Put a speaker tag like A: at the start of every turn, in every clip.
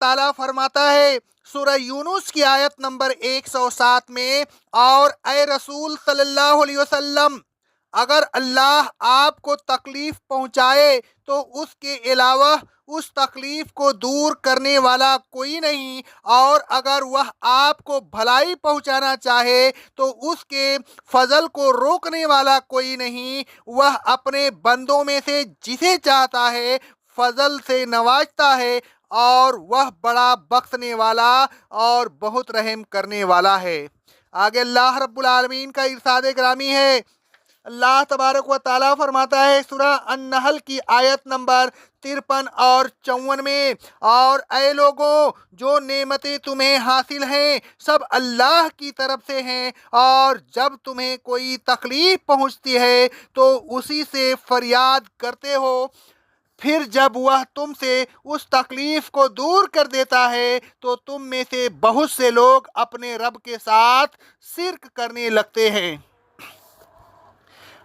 A: ताला फरमाता है सूरह यूनुस की आयत नंबर 107 में, और ए रसूल सल्लल्लाहु अलैहि वसल्लम, अगर अल्लाह आपको तकलीफ पहुंचाए तो उसके अलावा उस तकलीफ को दूर करने वाला कोई नहीं, और अगर वह आपको भलाई पहुंचाना चाहे तो उसके फजल को रोकने वाला कोई नहीं। वह अपने बंदों में से जिसे चाहता है फजल से नवाजता है, और वह बड़ा बख्शने वाला और बहुत रहम करने वाला है। आगे अल्लाह रब्बुल आलमीन का इरशाद ग्रामी है। अल्लाह तबारक व ताला फरमाता है सूरह अन-नहल की आयत नंबर 53 और 54 में, और ऐ लोगों, जो नेमतें तुम्हें हासिल हैं सब अल्लाह की तरफ से हैं, और जब तुम्हें कोई तकलीफ पहुंचती है तो उसी से फरियाद करते हो, फिर जब वह तुमसे उस तकलीफ को दूर कर देता है तो तुम में से बहुत से लोग अपने रब के साथ शिर्क करने लगते हैं।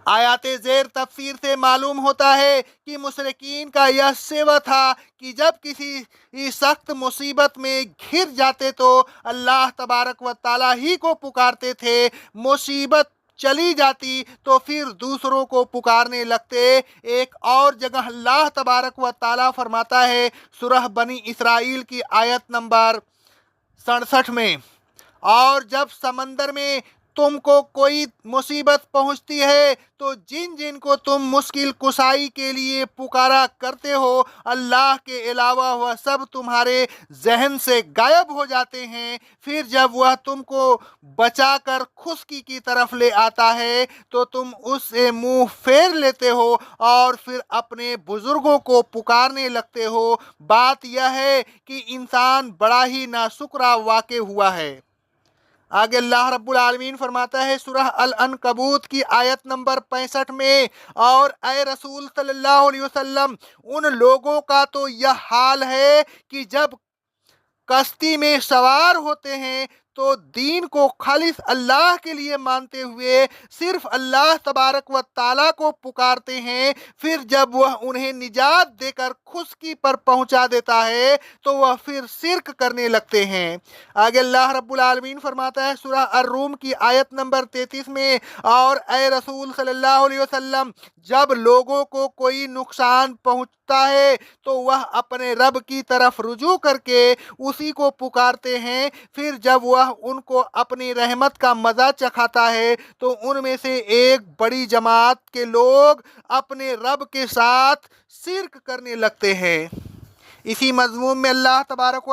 A: आयाते ज़ेर तफसीर से मालूम होता है कि मुशरिकीन का यह सेवा था कि जब किसी सख्त मुसीबत में घिर जाते तो अल्लाह तबारक व ताला ही को पुकारते थे, मुसीबत चली जाती तो फिर दूसरों को पुकारने लगते। एक और जगह अल्लाह तबारक व ताला फरमाता है सूरह बनी इसराइल की आयत नंबर 67 में, और जब समंदर में तुमको कोई मुसीबत पहुंचती है तो जिन जिन को तुम मुश्किल कुशाई के लिए पुकारा करते हो अल्लाह के अलावा वह सब तुम्हारे जहन से गायब हो जाते हैं। फिर जब वह तुमको बचाकर खुशकी की तरफ ले आता है तो तुम उससे मुंह फेर लेते हो और फिर अपने बुजुर्गों को पुकारने लगते हो। बात यह है कि इंसान बड़ा ही नाशुक्रा वाक़े हुआ है। आगे अल्लाह रब्बुल आलमीन फरमाता है सूरह अल-अनकबूत की आयत नंबर 65 में, और ए रसूल सल्लल्लाहु अलैहि वसल्लम, उन लोगों का तो यह हाल है कि जब कश्ती में सवार होते हैं तो दीन को खालिस अल्लाह के लिए मानते हुए सिर्फ अल्लाह तबारक व ताला को पुकारते हैं। फिर जब वह उन्हें निजात देकर खुशकी पर पहुंचा देता है तो वह फिर शिर्क करने लगते हैं। आगे अल्लाह रब्बुल आलमीन फरमाता है सूरह अर्रूम की आयत नंबर 33 में, और ए रसूल सल्लल्लाहु अलैहि वसल्लम, जब लोगों को कोई नुकसान पहुंचता है तो वह अपने रब की तरफ रुजू करके उसी को पुकारते हैं। फिर जब वह उनको अपनी रहमत का मजा चखाता है तो उनमें से एक बड़ी जमात के लोग अपने रब के साथ शिर्क करने लगते हैं। इसी मजमून में अल्लाह तबारक व